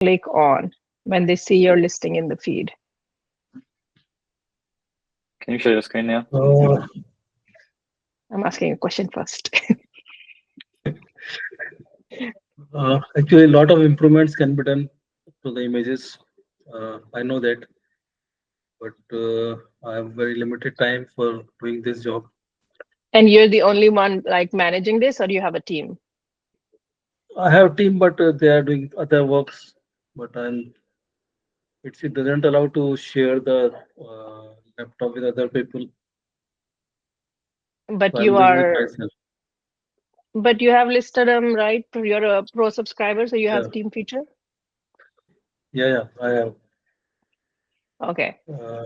click on when they see your listing in the feed? Can you share your screen now? I'm asking a question first. Actually, a lot of improvements can be done to the images. I know that, but I have very limited time for doing this job. And you're the only one like managing this, or do you have a team? I have team, but they are doing other works. But it doesn't allow to share the laptop with other people. But So I'm you doing with are, myself. but you have listed them, right? You're a pro subscriber, so you Yeah, have team feature. yeah. I have. Okay. Uh,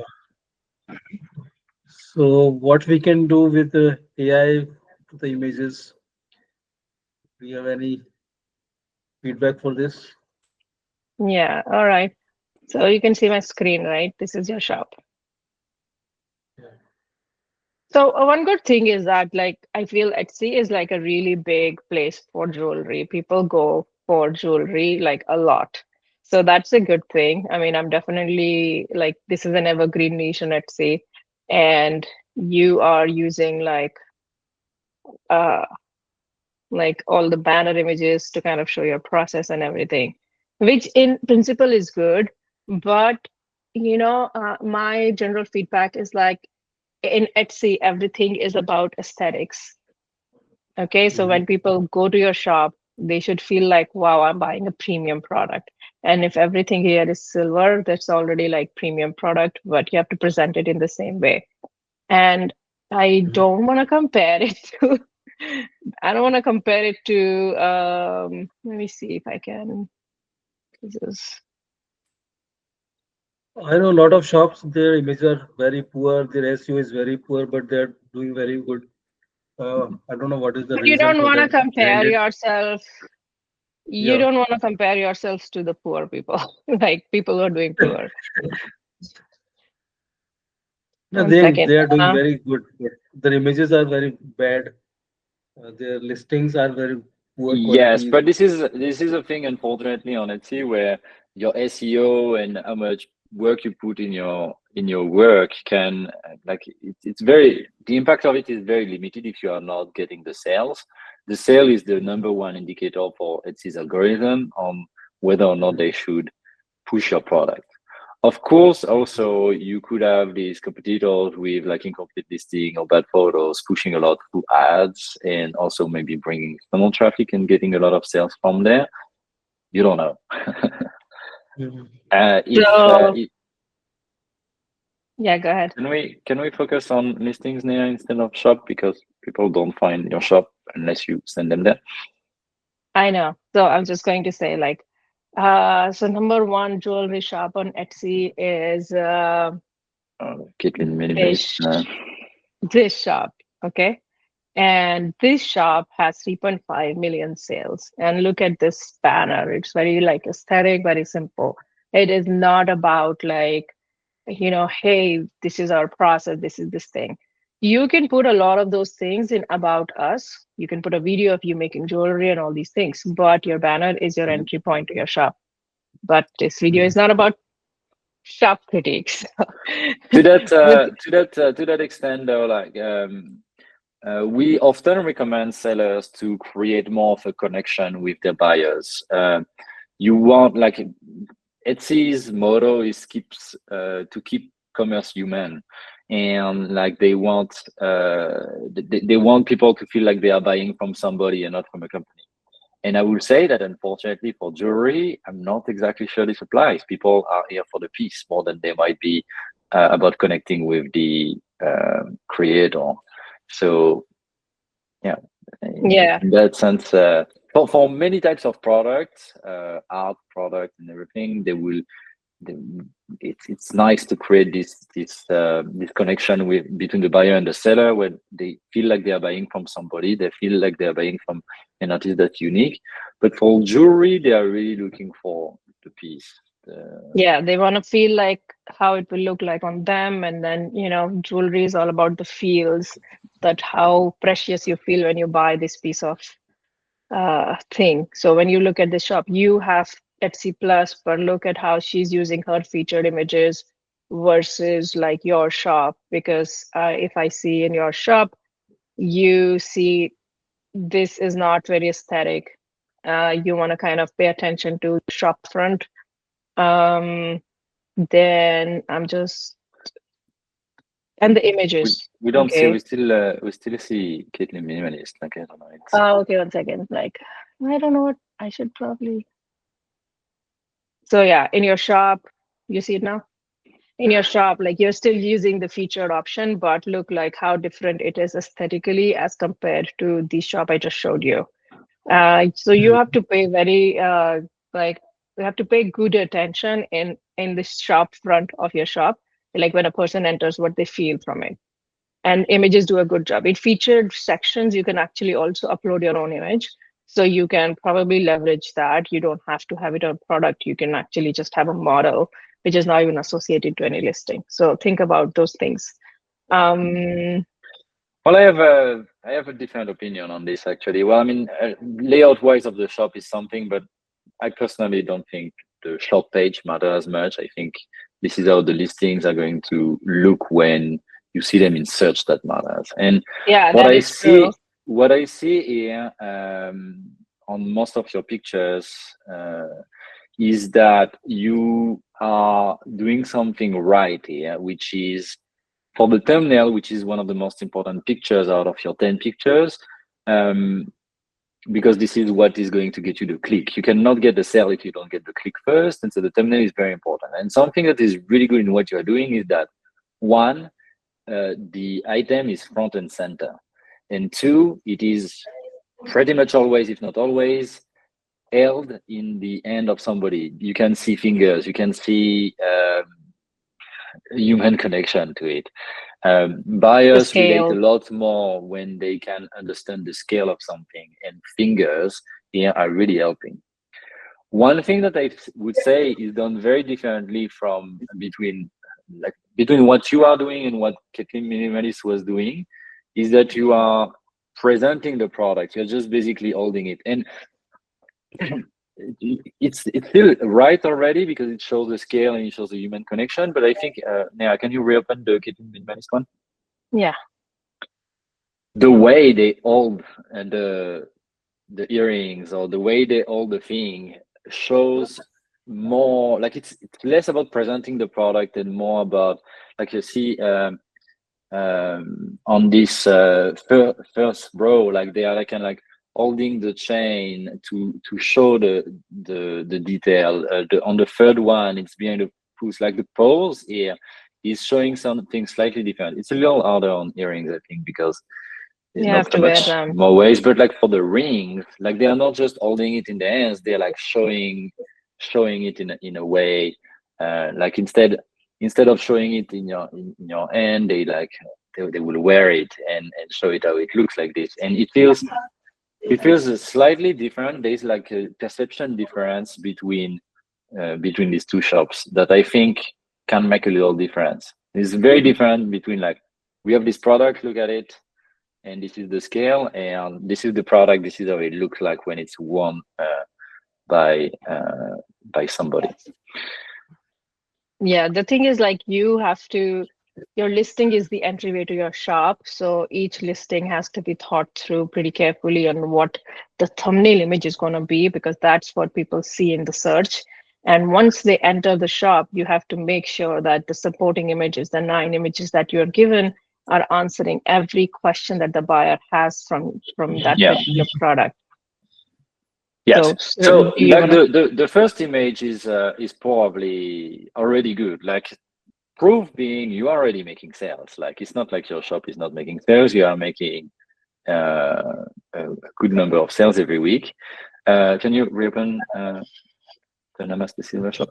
so what we can do with the AI to the images? Do you have any feedback for this? Yeah. All right. So you can see my screen, right? This is your shop. Yeah. So one good thing is that like I feel Etsy is like a really big place for jewelry. People go for jewelry like a lot. So that's a good thing. I mean, I'm definitely like this is an evergreen niche on Etsy, and you are using uh like all the banner images to kind of show your process and everything, which in principle is good. But my general feedback is like in Etsy, everything is about aesthetics. Okay, so Mhm. when people go to your shop, they should feel like, wow, I'm buying a premium product. And if everything here is silver, that's already like premium product, but you have to present it in the same way. And I Mhm. don't want to compare it to, I don't want to compare it to, let me see if I can. This is, I know a lot of shops, their images are very poor, their SEO is very poor, but they're doing very good. I don't know what is the but you reason don't for want to that. compare Branded, yourself. You yeah. don't want to compare yourselves to the poor people, like people who are doing poor. No, One they second. they are doing very good. But their images are very bad. Their listings are very poor Yes, quality. but this is a thing, unfortunately, on Etsy where your SEO and how much work you put in your work can like it's very the impact of it is very limited if you are not getting the sales. The sale is the number one indicator for Etsy's algorithm on whether or not they should push your product. Of course, also you could have these competitors with like incomplete listing or bad photos, pushing a lot through ads, and also maybe bringing funnel traffic and getting a lot of sales from there. You don't know. Mhm. So, If yeah, go ahead. can we focus on listings now instead of shop because people don't find your shop unless you send them there. I know. So I'm just going to say like, so number one jewelry shop on Etsy is Caitlin Minimalist. this this shop. Okay. And this shop has 3.5 million sales. And look at this banner. It's very like aesthetic, very simple. It is not about like, hey, this is our process, this is this thing. You can put a lot of those things in about us. You can put a video of you making jewelry and all these things, but your banner is your Mhm. entry point to your shop. But this video Mhm. is not about shop critiques. To that But to that extent, though, like we often recommend sellers to create more of a connection with their buyers. You want like Etsy's motto is keeps to keep commerce human, and like they want people to feel like they are buying from somebody and not from a company. And I will say that unfortunately for jewelry, I'm not exactly sure this applies. People are here for the piece more than they might be about connecting with the creator. So yeah, yeah, in that sense, for many types of products, art product and everything, they, it's nice to create this connection with between the buyer and the seller where they feel like they are buying from somebody, they feel like they are buying from an artist that's unique. But for jewelry, they are really looking for the piece. yeah, they want to feel like how it will look like on them. And then, jewelry is all about the feels, that how precious you feel when you buy this piece of thing. So when you look at the shop, you have Etsy Plus, but look at how she's using her featured images versus like your shop. Because if I see in your shop, you see this is not very aesthetic. You want to kind of pay attention to shop front. Then I'm just and the images. We don't see. Okay. We still see Caitlin Minimalist. Like I don't know. It's Okay, 1 second. Like I don't know what I should probably. So yeah, in your shop, you see it now. In your shop, like you're still using the featured option, but look like how different it is aesthetically as compared to the shop I just showed you. So you have to pay very like you have to pay good attention in the shop front of your shop, like when a person enters, what they feel from it. And images do a good job. In featured sections, you can actually also upload your own image. So you can probably leverage that. You don't have to have it on product. You can actually just have a model, which is not even associated to any listing. So think about those things. Well, I have a different opinion on this actually. Well, I mean, layout wise of the shop is something, but I personally don't think the shop page matters much. I think this is how the listings are going to look when you see them in search that matters. And yeah, what that I is see, true. what I see here on most of your pictures is that you are doing something right here, which is for the thumbnail, which is one of the most important pictures out of your 10 pictures, because this is what is going to get you the click. You cannot get the sale if you don't get the click first. And so the thumbnail is very important. And something that is really good in what you're doing is that one, the item is front and center. And two, it is pretty much always, if not always, held in the hand of somebody. You can see fingers, you can see human connection to it. Buyers relate a Scale. lot more when they can understand the scale of something, and fingers here are really helping. One thing that I would say is done very differently from between what you are doing and what Caitlin Minimalist was doing is that you are presenting the product. You're just basically holding it. And it's still right already because it shows the scale and it shows the human connection. But I think, Neha, can you reopen the Caitlin Minimalist one? Yeah. The way they hold the earrings or the way they hold the thing shows more like it's less about presenting the product and more about, like you see on this first row, like they are like kind of like holding the chain to show the detail. On the third one, it's behind the pose. Like the pose here is showing something slightly different. It's a little harder on earrings, I think, because there's You not have so to wear much them. more ways. But like for the rings, like they are not just holding it in the hands; they're like showing it in a way. Like instead of showing it in your hand, they will wear it and show it how it looks like this, and it feels slightly different. There's like a perception difference between these two shops that I think can make a little difference. It's very different between like we have this product, look at it, and this is the scale, and this is the product. This is how it looks like when it's worn by somebody. Yeah, the thing is like you have to, your listing is the entryway to your shop. So each listing has to be thought through pretty carefully on what the thumbnail image is going to be, because that's what people see in the search. And once they enter the shop, you have to make sure that the supporting images, the 9 images that you're given, are answering every question that the buyer has from that particular product. Yes. So do you like wanna... the first image is probably already good. Like proof being you are already making sales. Like it's not like your shop is not making sales. You are making a good number of sales every week. Can you reopen the Namaste Silver shop?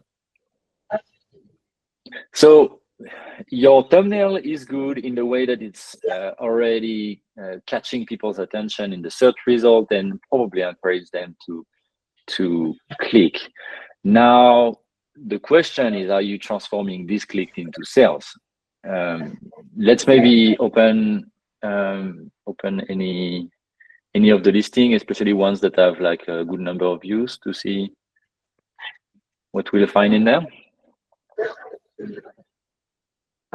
So your thumbnail is good in the way that it's already catching people's attention in the search result and probably encourage them to click. Now the question is, are you transforming this click into sales? Let's maybe open any of the listing, especially ones that have like a good number of views, to see what we'll find in there.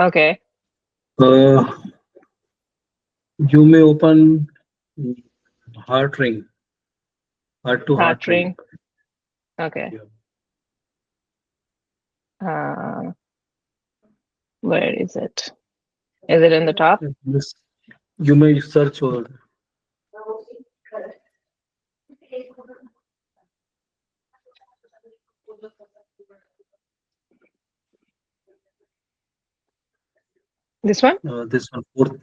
Okay. You may open heart to heart Heart ring. ring. Okay. Where is it? Is it in the top? Yes. You may search for This one? this one,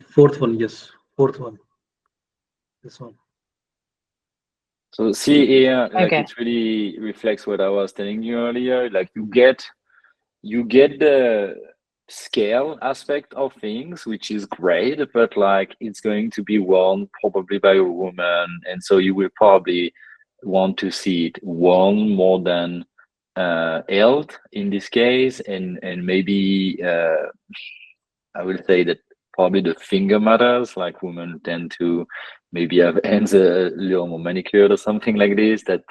fourth one, yes, fourth one. This one. So see here, like Okay. it really reflects what I was telling you earlier. Like you get the scale aspect of things, which is great, but like it's going to be worn probably by a woman, and so you will probably want to see it worn more than held in this case, and maybe I will say that probably the finger matters. Like women tend to maybe have hands a little more manicured or something like this. That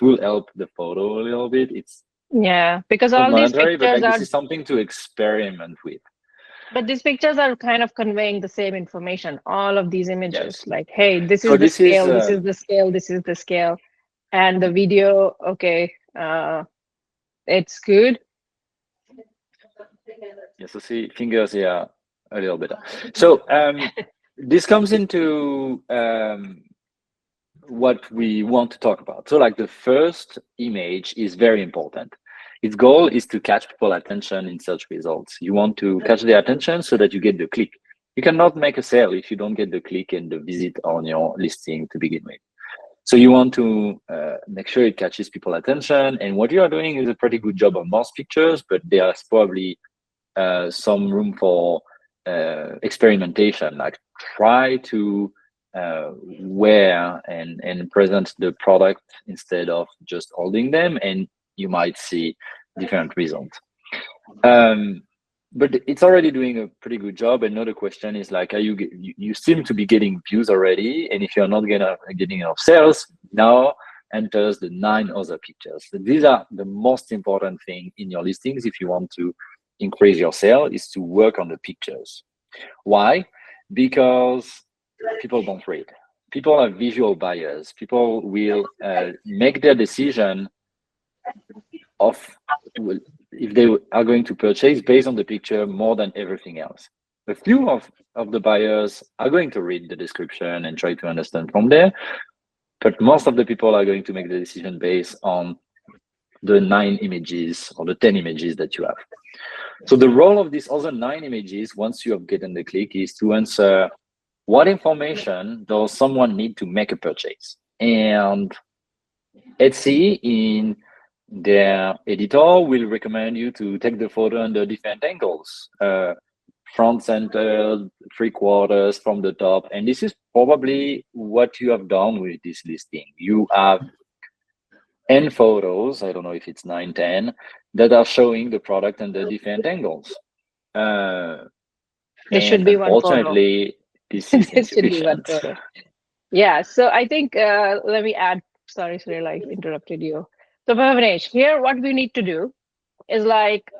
will help the photo a little bit. It's Yeah, because not all these mandatory, but pictures like are, this is something to experiment with. but these pictures are kind of conveying the same information. All of these images, Yes. like, hey, this So is the this is scale, this is the scale, this is the scale, and the video. Okay, it's good. yeah. So see fingers, yeah, a little bit. So this comes into what we want to talk about. So like the first image is very important. Its goal is to catch people's attention in search results. You want to catch their attention so that you get the click. You cannot make a sale if you don't get the click and the visit on your listing to begin with. So you want to make sure it catches people's attention. And what you are doing is a pretty good job on most pictures, but there's probably some room for experimentation. Like try to wear and present the product instead of just holding them, and you might see different results. But it's already doing a pretty good job. Another question is like, you seem to be getting views already, and if you're not getting enough sales, now enters the 9 other pictures. So these are the most important thing in your listings if you want to increase your sale, is to work on the pictures. Why? Because people don't read. People are visual buyers. People will make their decision of if they are going to purchase based on the picture more than everything else. A few of the buyers are going to read the description and try to understand from there, but most of the people are going to make the decision based on the 9 images or the 10 images that you have. So the role of these other 9 images, once you have gotten the click, is to answer what information does someone need to make a purchase. And Etsy in their editor will recommend you to take the photo under different angles, front, center, 3/4 from the top. And this is probably what you have done with this listing. You have N photos, I don't know if it's 9, 10, that are showing the product under different angles. This should be one photo. Unfortunately, this is This should be one insufficient. photo. Yeah, so I think let me add. Sorry, Cyril, I interrupted you. So Bhavnesh, here what we need to do is like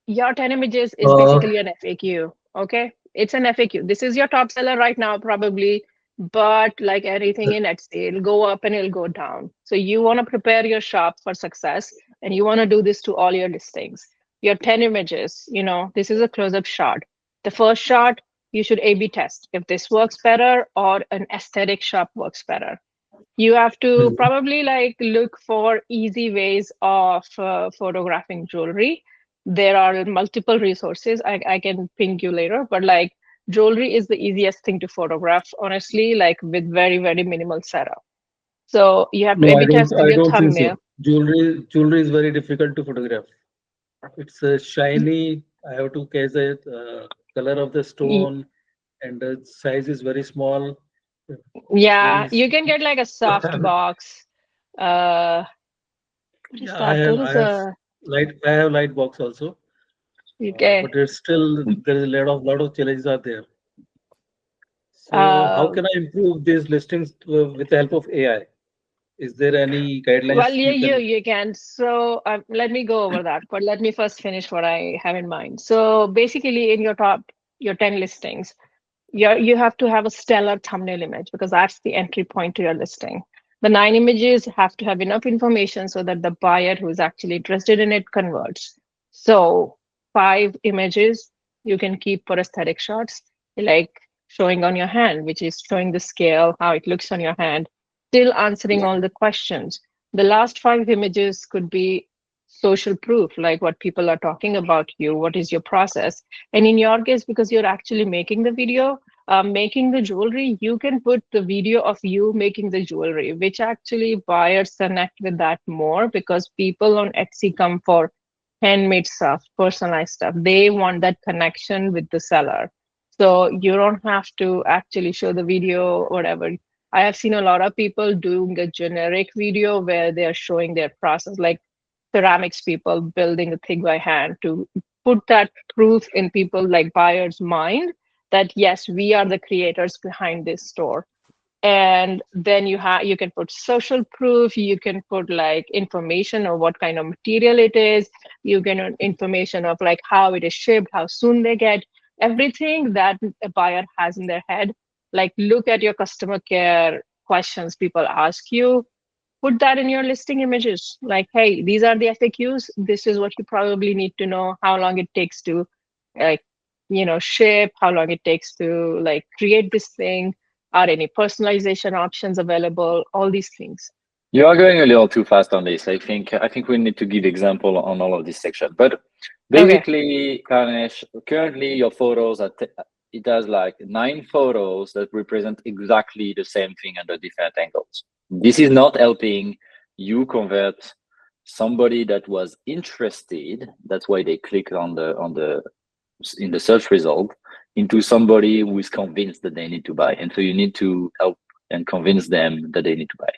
your 10 images is basically an FAQ. Okay, it's an FAQ. This is your top seller right now, probably, but like anything in Etsy, it'll go up and it'll go down. So you want to prepare your shop for success, and you want to do this to all your listings. Your 10 images, this is a close-up shot. The first shot, you should A/B test if this works better or an aesthetic shop works better. You have to probably like look for easy ways of photographing jewelry. There are multiple resources. I can ping you later, but like jewelry is the easiest thing to photograph, honestly, like with very, very minimal setup. So you have to No, A/B test with I your don't think thumbnail. so. Jewelry is very difficult to photograph. It's shiny. I have to catch the color of the stone, and the size is very small. Yeah, Very you can get like a soft box. What is Yeah, that? There I is have a I have light box also, okay. but it's still there is a lot of challenges are there. So how Uh, can I improve these listings with the help of AI? Is there any guidelines? Well, you can. So let me go over that, but let me first finish what I have in mind. So basically, in your 10 listings, you have to have a stellar thumbnail image because that's the entry point to your listing. The 9 images have to have enough information so that the buyer who is actually interested in it converts. So 5 images you can keep for aesthetic shots, like showing on your hand, which is showing the scale, how it looks on your hand, still answering all the questions. The last 5 images could be social proof, like what people are talking about you, what is your process. And in your case, because you're actually making the video, making the jewelry, you can put the video of you making the jewelry, which actually buyers connect with that more because people on Etsy come for handmade stuff, personalized stuff. They want that connection with the seller. So you don't have to actually show the video or whatever. I have seen a lot of people doing a generic video where they're showing their process, like ceramics people building a thing by hand to put that truth in people like buyers' mind that yes, we are the creators behind this store. And then you can put social proof, you can put like information of what kind of material it is, you can information of like how it is shipped, how soon they get, everything that a buyer has in their head. Like look at your customer care questions people ask you, put that in your listing images. Like, hey, these are the FAQs. This is what you probably need to know, how long it takes to like, ship, how long it takes to like create this thing, are any personalization options available, all these things. You are going a little too fast on this. I think we need to give example on all of this section. But basically, Karnesh, currently your photos it has like 9 photos that represent exactly the same thing under different angles. This is not helping you convert somebody that was interested. That's why they clicked in the search result into somebody who is convinced that they need to buy. And so you need to help and convince them that they need to buy.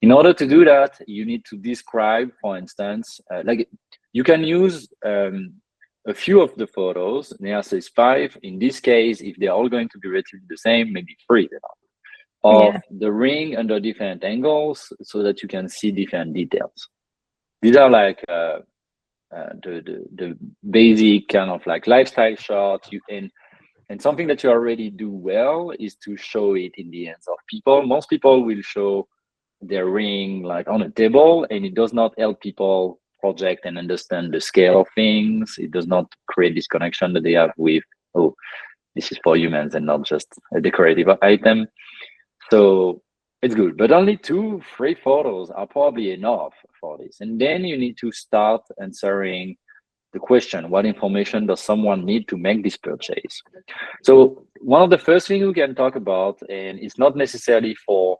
In order to do that, you need to describe, for instance, like you can use a few of the photos. Nea says 5. In this case, if they're all going to be relatively the same, maybe 3 of the ring under different angles so that you can see different details. These are like the basic kind of like lifestyle shot. And something that you already do well is to show it in the hands of people. Most people will show their ring like on a table, and it does not help people project and understand the scale of things. It does not create this connection that they have with, oh, this is for humans and not just a decorative item. So it's good, but only 2, 3 photos are probably enough for this. And then you need to start answering the question, what information does someone need to make this purchase? So one of the first things we can talk about, and it's not necessarily for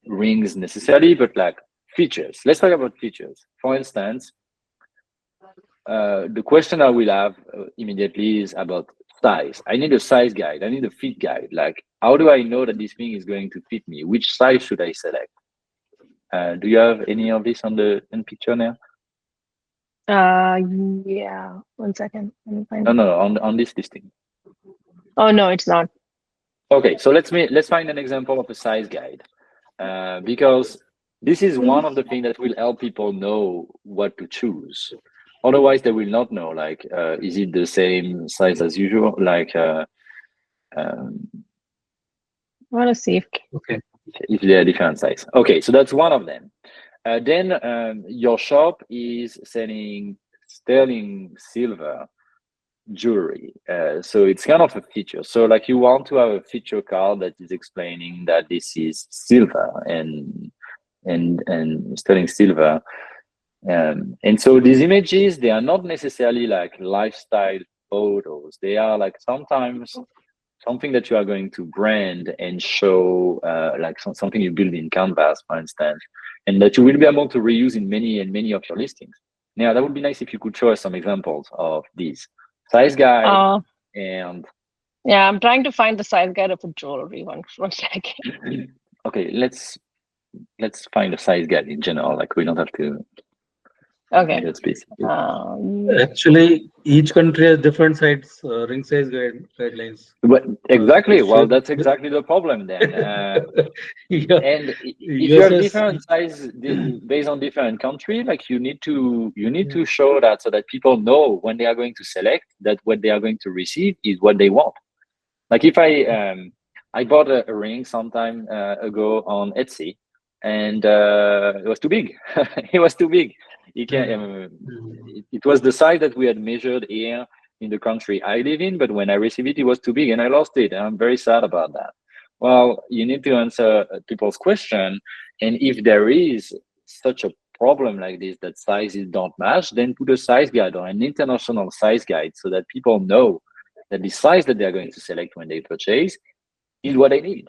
rings necessarily, but like features. Let's talk about features. For instance, the question I will have immediately is about size. I need a size guide. I need a fit guide. Like, how do I know that this thing is going to fit me? Which size should I select? Do you have any of this on the picture now? Yeah. 1 second. Let me find No, on this listing. Oh no, it's not. Okay, so let's find an example of a size guide, because this is one of the things that will help people know what to choose. Otherwise, they will not know. Like, is it the same size as usual? Like, I want to see if they are different size. Okay, so that's one of them. Then your shop is selling sterling silver jewelry, so it's kind of a feature. So like you want to have a feature card that is explaining that this is silver and sterling silver, and so these images, they are not necessarily like lifestyle photos. They are like sometimes something that you are going to brand and show, like something you build in Canvas, for instance, and that you will be able to reuse in many of your listings. Now, that would be nice if you could show us some examples of these. Size guide and yeah, I'm trying to find the size guide of a jewelry. One second. Okay, let's find a size guide in general. Like we don't have to. Okay. That's basically. Actually, each country has different sites, ring size guidelines. But exactly. This Well, should- that's exactly the problem then. yeah, And if you have USS, different size based on different country, like you need to show that so that people know when they are going to select that what they are going to receive is what they want. Like if I bought a ring sometime ago on Etsy, and it was too big. It was too big. You can it was the size that we had measured here in the country I live in, but when I received it, it was too big, and I lost it. And I'm very sad about that. Well, you need to answer people's question, and if there is such a problem like this that sizes don't match, then put a size guide or an international size guide so that people know that the size that they're going to select when they purchase is what they need.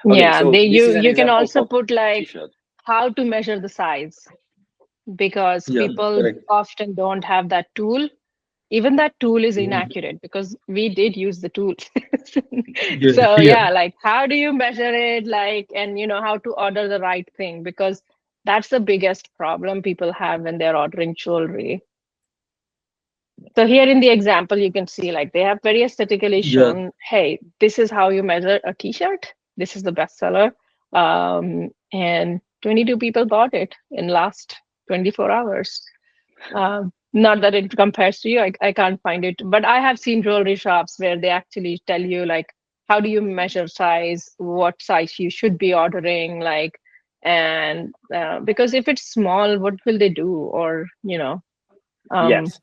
Okay, Yeah, so they this is an you can example also for put like t-shirt. how to measure the size, because yeah, people correct. often don't have that tool. Even that tool is Mhm. inaccurate because we did use the tool. Yeah, So yeah. yeah, like how do you measure it, like, and how to order the right thing, because that's the biggest problem people have when they're ordering jewelry. So here in the example, you can see like they have very aesthetically Yeah. shown, hey, this is how you measure a t-shirt. This is the bestseller. And 22 people bought it in last 24 hours. Not that it compares to you, I can't find it, but I have seen jewelry shops where they actually tell you like, how do you measure size, what size you should be ordering, like, and because if it's small, what will they do? Or, Yes.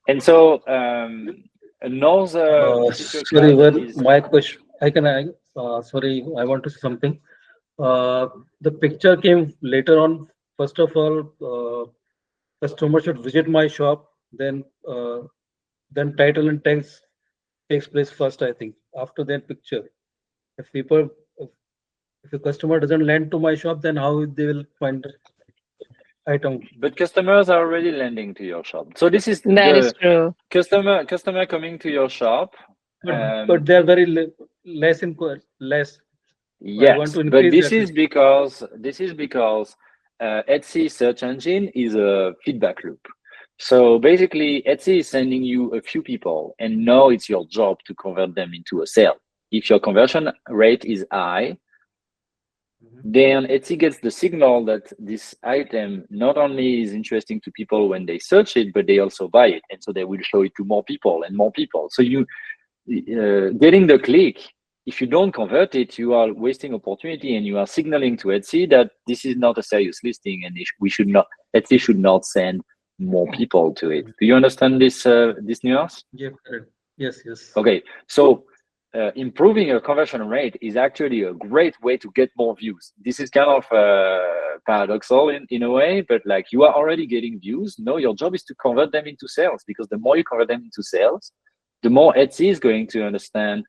And so another future Sorry, class well, is my question. Sorry, I want to say something. The picture came later on. First of all, customer should visit my shop. Then title and text takes place first. I think after that picture. If people, if, if a customer doesn't land to my shop, then how they will find the item? but customers are already landing to your shop. So this is that is the true. customer coming to your shop. But they are very less. So I want Yes, to but increase this at is least. because Etsy search engine is a feedback loop. So basically, Etsy is sending you a few people, and now it's your job to convert them into a sale. If your conversion rate is high, then Etsy gets the signal that this item not only is interesting to people when they search it, but they also buy it, and so they will show it to more people and more people. So you getting the click, if you don't convert it, you are wasting opportunity, and you are signaling to Etsy that this is not a serious listing, and Etsy should not send more people to it. Do you understand this nuance? Yeah, correct. Yes, yes. Okay, so improving your conversion rate is actually a great way to get more views. This is kind of paradoxal in a way, but like you are already getting views. Now your job is to convert them into sales, because the more you convert them into sales, the more Etsy is going to understand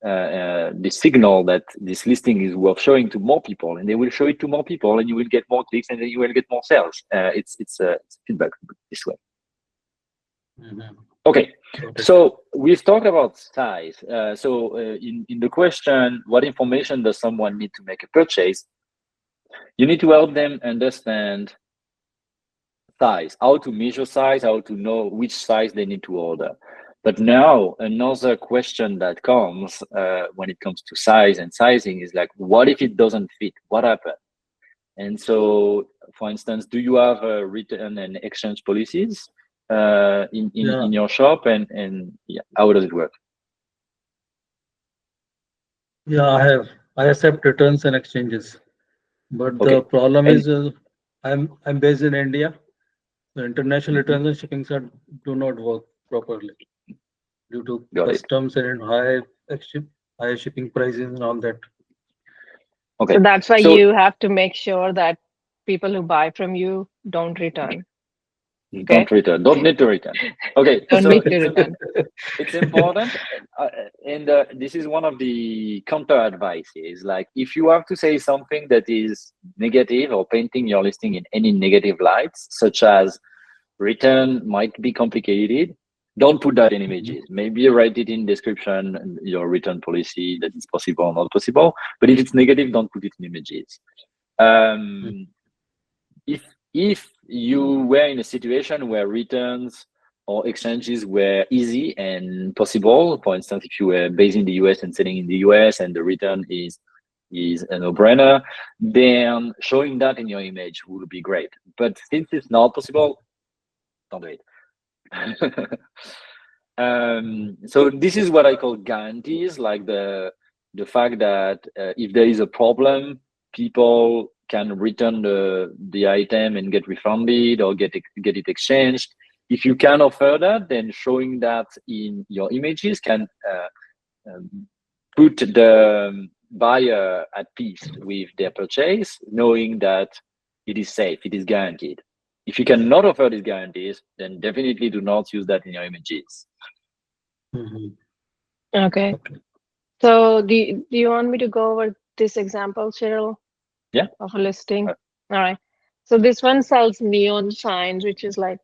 the signal that this listing is worth showing to more people, and they will show it to more people, and you will get more clicks, and then you will get more sales. It's a feedback this way. Mhm. Okay, Okay. so we've talked about size. In the question, what information does someone need to make a purchase? You need to help them understand size, how to measure size, how to know which size they need to order. But now another question that comes when it comes to size and sizing is like, what if it doesn't fit? What happens? And so, for instance, do you have return and exchange policies in Yeah, your shop? And yeah, how does it work? yeah, I accept returns and exchanges. But the Okay, problem and is, I'm based in India. The international returns and shipping do not work properly due to got it. customs and high shipping prices and all that. Okay, So that's why so you have to make sure that people who buy from you don't return. Okay. don't return, don't need to return. Okay, Don't so need to return. it's important, and this is one of the counter advices. Like, if you have to say something that is negative or painting your listing in any negative lights, such as return might be complicated, don't put that in images. Maybe write it in description, your return policy, that it's possible or not possible. But if it's negative, don't put it in images. If you were in a situation where returns or exchanges were easy and possible. For instance, if you were based in the US and selling in the US and the return is a no-brainer, then showing that in your image would be great. But since it's not possible, don't do it. So this is what I call guarantees, like the fact that if there is a problem, people can return the item and get refunded or get it exchanged. If you can offer that, then showing that in your images can put the buyer at peace with their purchase, knowing that it is safe, it is guaranteed. If you cannot offer these guarantees, then definitely do not use that in your images. Okay. So do you want me to go over this example, Cheryl? Yeah. Of a listing? All right. So this one sells neon signs, which is like,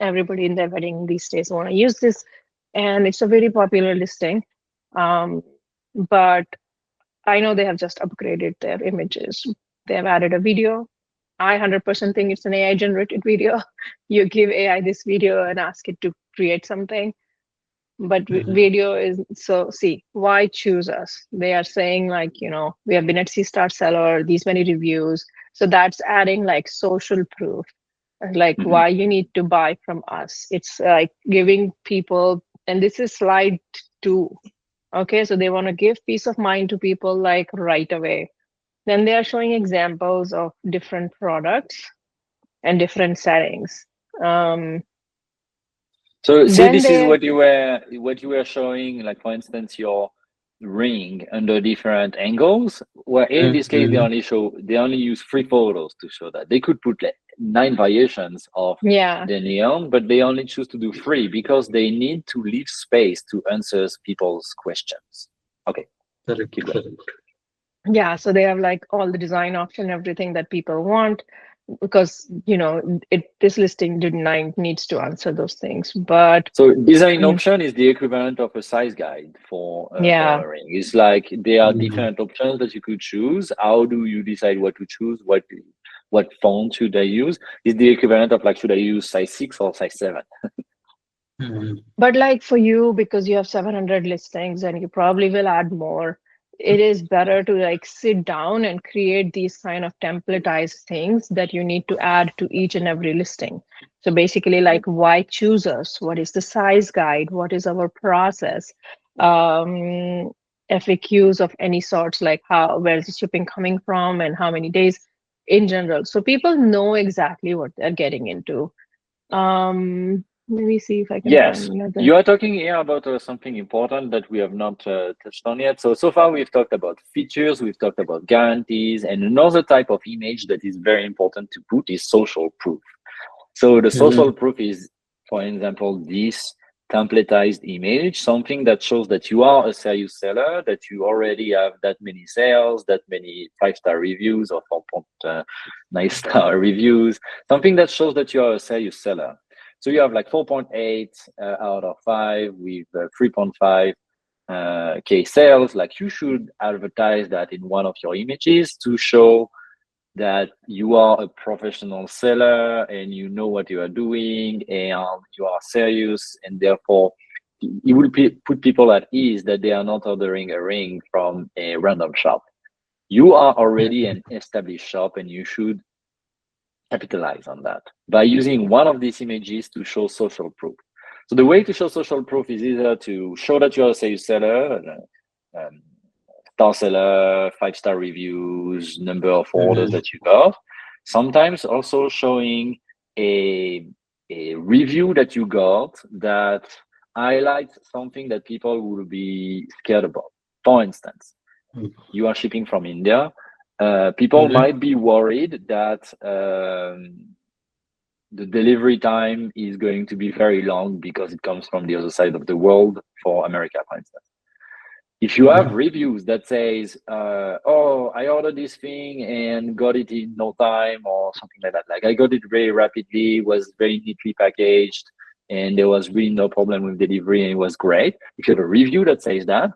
everybody in their wedding these days want to use this. And it's a very popular listing. But I know they have just upgraded their images. They have added a video. I 100% think it's an AI generated video. You give AI this video and ask it to create something. But video is, so see, why choose us? They are saying like, we have been at C-Star Seller, these many reviews. So that's adding like social proof, like why you need to buy from us. It's like giving people, and this is slide 2. Okay, so they want to give peace of mind to people like right away. Then they are showing examples of different products and different settings. So this is what you were showing, like for instance, your ring under different angles, where in this case they only use 3 photos to show that. They could put like 9 variations of the neon, but they only choose to do 3 because they need to leave space to answer people's questions. Okay. Yeah, so they have like all the design option, everything that people want, because this listing needs to answer those things. But so design option is the equivalent of a size guide for a ring. It's like there are different options that you could choose. How do you decide what to choose? What font should I use? Is the equivalent of like, should I use size 6 or size 7? But like for you, because you have 700 listings and you probably will add more, it is better to like sit down and create these kind of templatized things that you need to add to each and every listing. So basically, like, why choose us? What is the size guide? What is our process? FAQs of any sorts, like where is the shipping coming from and how many days in general. So people know exactly what they're getting into. Let me see if I can find another. You are talking here about something important that we have not touched on yet. So far we've talked about features, we've talked about guarantees, and another type of image that is very important to put is social proof. So the social proof is, for example, this templatized image, something that shows that you are a serious seller, that you already have that many sales, that many 5-star reviews or 4.9-star reviews, something that shows that you are a serious seller. So you have like 4.8 out of 5 with 3.5 K sales. Like, you should advertise that in one of your images to show that you are a professional seller and you know what you are doing and you are serious, and therefore it will put people at ease that they are not ordering a ring from a random shop. You are already an established shop and you should capitalize on that by using one of these images to show social proof. So the way to show social proof is either to show that you're a sales seller, star seller, 5-star reviews, number of orders that you got. Sometimes also showing a review that you got that highlights something that people will be scared about. For instance, you are shipping from India. People might be worried that the delivery time is going to be very long because it comes from the other side of the world, for America, for instance. If you have reviews that says, oh, I ordered this thing and got it in no time or something like that, like I got it very rapidly, was very neatly packaged, and there was really no problem with delivery and it was great. If you have a review that says that,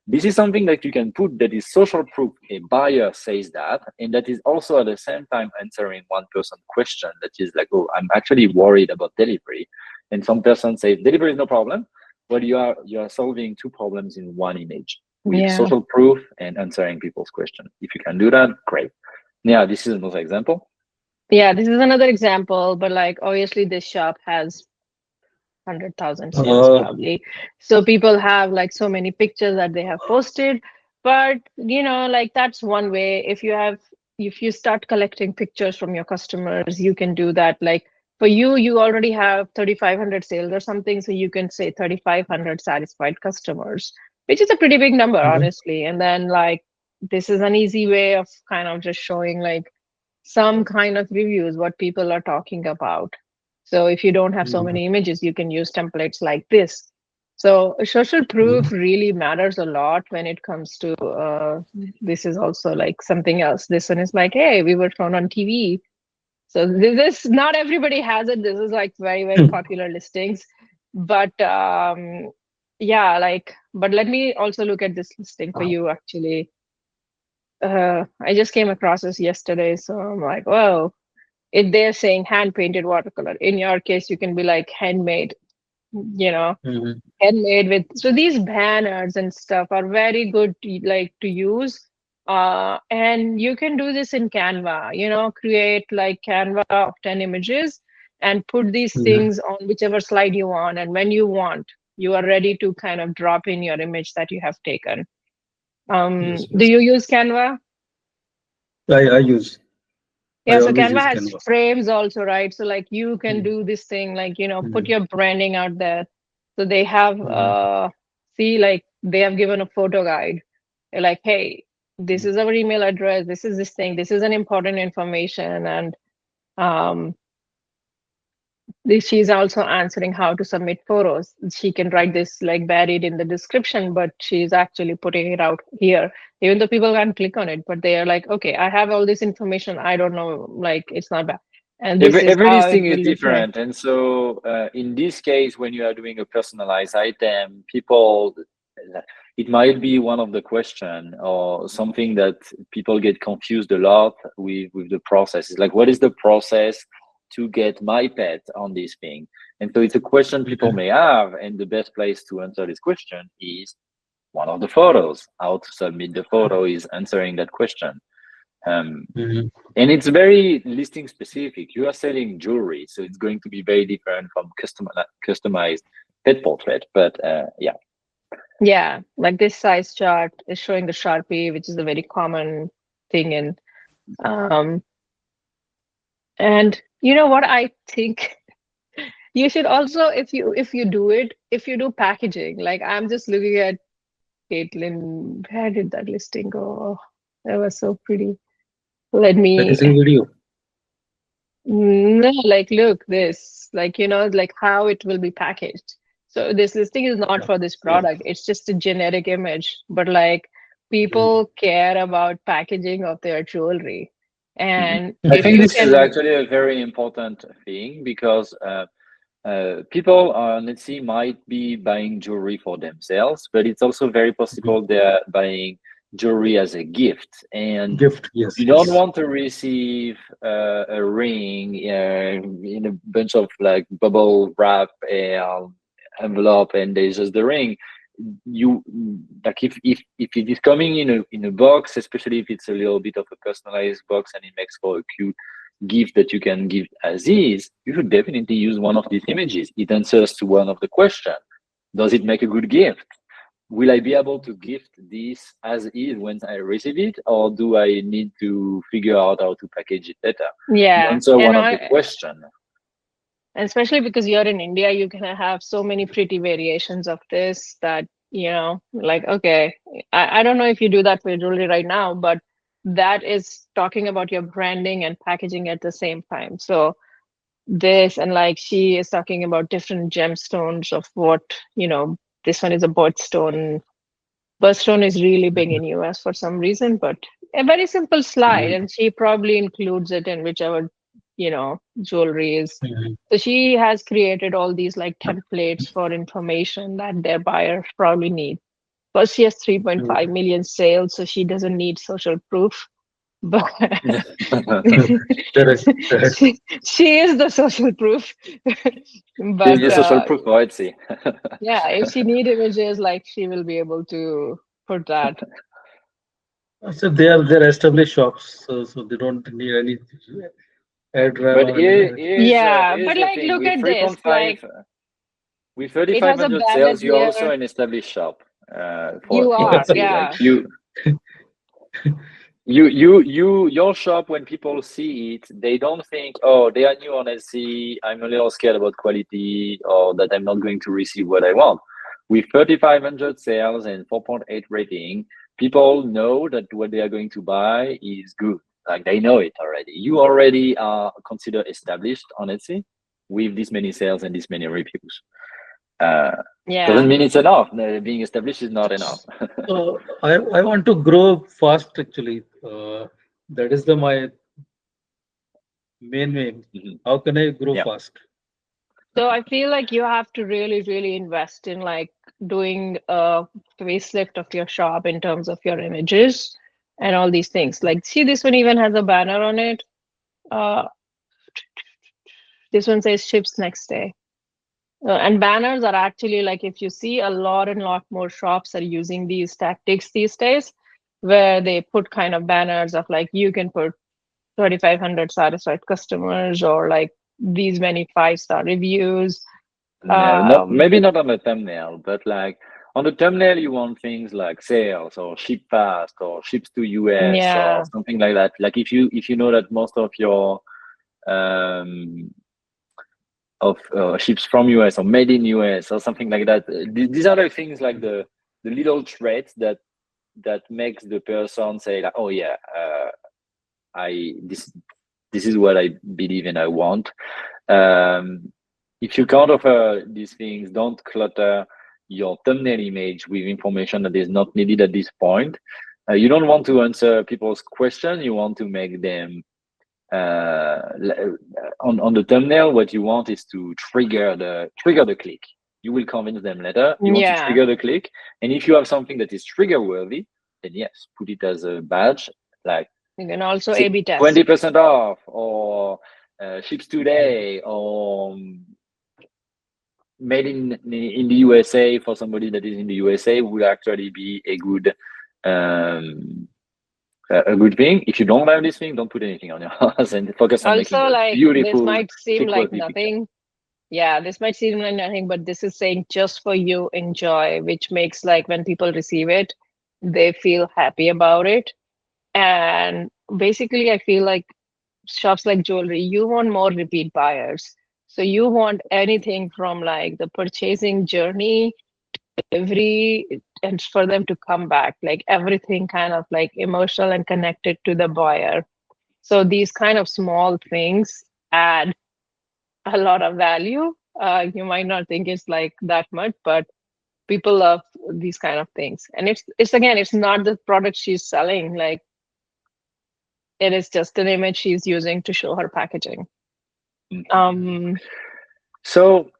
This is something that you can put that is social proof. A buyer says that, and that is also at the same time answering one person question that is like, oh, I'm actually worried about delivery. And some person says delivery is no problem. But you are solving two problems in one image with social proof and answering people's questions. If you can do that, great. Yeah, this is another example. Yeah, this is another example, but like obviously this shop has 100,000 sales probably. So people have like so many pictures that they have posted, but like that's one way. If you start collecting pictures from your customers, you can do that. Like for you already have 3,500 sales or something, so you can say 3,500 satisfied customers, which is a pretty big number, honestly. And then like this is an easy way of kind of just showing like some kind of reviews, what people are talking about. So if you don't have so many images, you can use templates like this. So social proof really matters a lot when it comes to this is also like something else. This one is like, hey, we were shown on TV. So this not everybody has it. This is like very, very popular listings. But yeah, like, but let me also look at this listing for you actually. I just came across this yesterday, so I'm like, whoa. If they're saying hand painted watercolor, in your case, you can be like handmade, handmade with. So these banners and stuff are very good to use. And you can do this in Canva, create like Canva of 10 images and put these things on whichever slide you want. And when you want, you are ready to kind of drop in your image that you have taken. Do you use Canva? I use. Yeah, so Canva has frames also, right? So like you can do this thing, like, put your branding out there. So they have, see, like they have given a photo guide. They're like, hey, this is our email address. This is this thing. This is an important information. And she's also answering how to submit photos. She can write this like buried in the description, but she's actually putting it out here. Even though people can't click on it, but they are like, okay, I have all this information. I don't know, like it's not bad. And this every is listing is different. And so in this case, when you are doing a personalized item, it might be one of the question or something that people get confused a lot with the process. It's like, what is the process to get my pet on this thing? And so it's a question people may have, and the best place to answer this question is one of the photos. How to submit the photo is answering that question. And it's very listing specific. You are selling jewelry, so it's going to be very different from customized pet portrait. But yeah, like this size chart is showing the Sharpie, which is a very common thing in and you know what I think you should also, if you do packaging, like I'm just looking at Caitlin, where did that listing go? That was so pretty. Let me packaging video. No, like look this, like like how it will be packaged. So this listing is not for this product, it's just a generic image, but like people care about packaging of their jewelry. And I think this is actually a very important thing because people let's see, might be buying jewelry for themselves, but it's also very possible they're buying jewelry as a gift, and you don't want to receive a ring in a bunch of like bubble wrap envelope and there's just the ring. You like if it is coming in a box, especially if it's a little bit of a personalized box and it makes for a cute gift that you can give as is, you should definitely use one of these images. It answers to one of the questions. Does it make a good gift? Will I be able to gift this as is when I receive it, or do I need to figure out how to package it better? Yeah, answer one of the questions. And especially because you're in India, you can have so many pretty variations of this that, like, okay, I don't know if you do that for jewelry right now, but that is talking about your branding and packaging at the same time. So this, and like she is talking about different gemstones of what, this one is a birthstone. Birthstone is really big in US for some reason, but a very simple slide, and she probably includes it in whichever jewelry is. So she has created all these like templates for information that their buyers probably need. Plus, she has 3.5 million sales, so she doesn't need social proof. But Correct. she is the social proof. But She's social proof for Etsy. yeah, if she need images, like she will be able to put that. So they're established shops, so they don't need any ad run But or anything. Yeah, here's but the like thing, look with at this. 3.5, Like with it has a 3,500 banner sales, you're also here. an established shop You for are, Etsy. yeah. Like your shop, when people see it, they don't think, oh, they are new on Etsy, I'm a little scared about quality, or that I'm not going to receive what I want. With 3,500 sales and 4.8 rating, people know that what they are going to buy is good. Like they know it already. You already are considered established on Etsy with this many sales and this many reviews. Yeah. Doesn't mean it's enough. Being established is not enough. So I want to grow fast actually. That is my main aim. Mhm. How can I grow Yeah. fast? So I feel like you have to really, really invest in like doing a facelift of your shop in terms of your images and all these things. Like, see, this one even has a banner on it. This one says ships next day. And banners are actually like, if you see a lot and lot more shops are using these tactics these days, where they put kind of banners of like, you can put 3,500 satisfied customers or like these many 5-star reviews. No, not maybe not on the thumbnail, but like on the thumbnail, you want things like sales or ship fast or ships to US Yeah. or something like that. Like if you know that most of your ships from US or made in US or something like that. These are the things like the little traits that makes the person say like, oh yeah, this is what I believe and I want. If you can't offer these things, don't clutter your thumbnail image with information that is not needed at this point. You don't want to answer people's questions. You want to make them on the thumbnail. What you want is to trigger the click. You will convince them later. You want to trigger the click, and if you have something that is trigger worthy, then yes, put it as a badge. Like you can also A/B test 20% off, or ships today, or made in the USA for somebody that is in the USA would actually be a good thing. If you don't have this thing, don't put anything on your house and focus on making also a like beautiful this might seem like click-worthy picture. nothing. Yeah, this might seem like nothing, but this is saying just for you, enjoy, which makes like when people receive it, they feel happy about it. And basically, I feel like shops like jewelry, you want more repeat buyers. So you want anything from like the purchasing journey, delivery, and for them to come back, like everything kind of like emotional and connected to the buyer. So these kind of small things add a lot of value. You might not think it's like that much, but people love these kind of things. And it's again, it's not the product she's selling. Like it is just an image she's using to show her packaging. So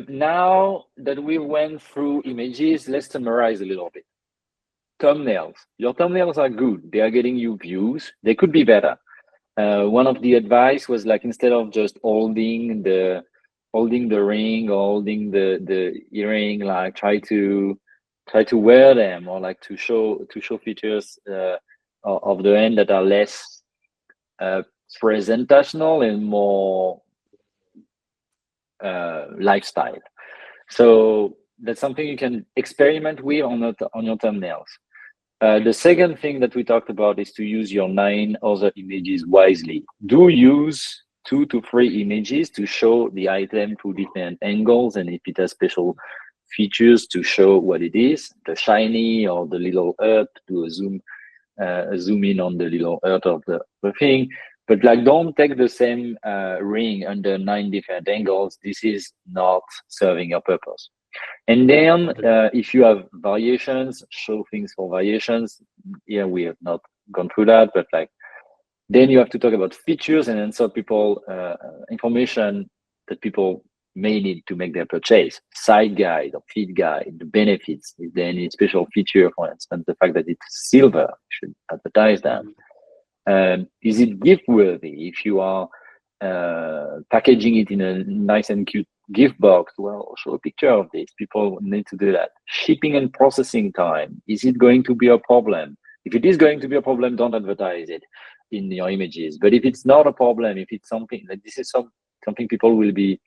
now that we went through images, let's summarize a little bit. Thumbnails. Your thumbnails are good. They are getting you views. They could be better. One of the advice was like, instead of just holding the ring or holding the earring, like try to wear them, or like to show features of the end that are less presentational and more lifestyle. So that's something you can experiment with on your thumbnails. The second thing that we talked about is to use your 9 other images wisely. Do use 2 to 3 images to show the item through different angles, and if it has special features to show what it is, the shiny or the little earth, do a zoom in on the little earth of the thing. But like, don't take the same ring under 9 different angles. This is not serving your purpose. And then if you have variations, show things for variations. Yeah, we have not gone through that, but like, then you have to talk about features and answer people information that people may need to make their purchase. Side guide or feed guide, the benefits. Is there any special feature, for instance, the fact that it's silver? You should advertise that. Is it gift worthy? If you are packaging it in a nice and cute gift box, well, show a picture of this. People need to do that. Shipping and processing time. Is it going to be a problem? If it is going to be a problem, don't advertise it in your images. But if it's not a problem, if it's something like this is something people will be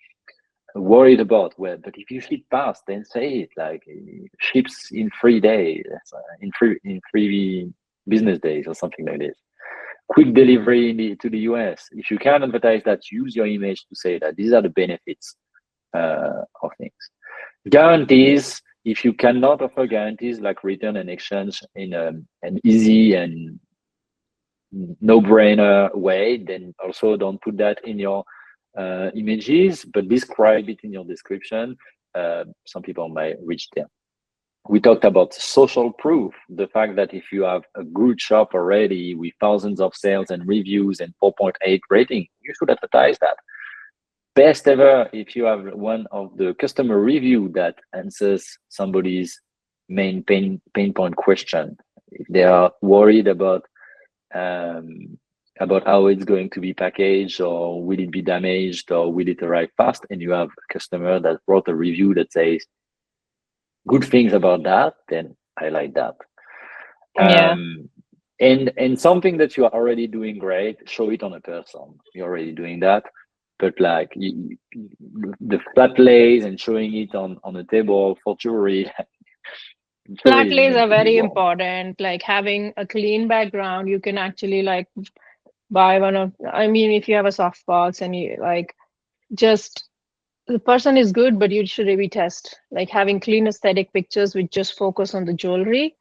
worried about, well, but if you ship fast, then say it, like ships in 3 days, in three business days or something like this. Quick delivery to the US. If you can advertise that, use your image to say that these are the benefits of things. Guarantees. If you cannot offer guarantees like return and exchange in an easy and no-brainer way, then also don't put that in your images, but describe it in your description. Some people might reach there. We talked about social proof, the fact that if you have a good shop already with thousands of sales and reviews and 4.8 rating, you should advertise that. Best ever if you have one of the customer review that answers somebody's main pain point question. If they are worried about how it's going to be packaged, or will it be damaged, or will it arrive fast, and you have a customer that wrote a review that says good things about that, then highlight that. Yeah. And something that you are already doing great, show it on a person. You're already doing that, but like the flat lays and showing it on a table for jewelry. Flat lays are very important. Like having a clean background, you can actually like buy one of. I mean, if you have a softbox and you like just the person is good, but you should A/B test. Like having clean aesthetic pictures with just focus on the jewelry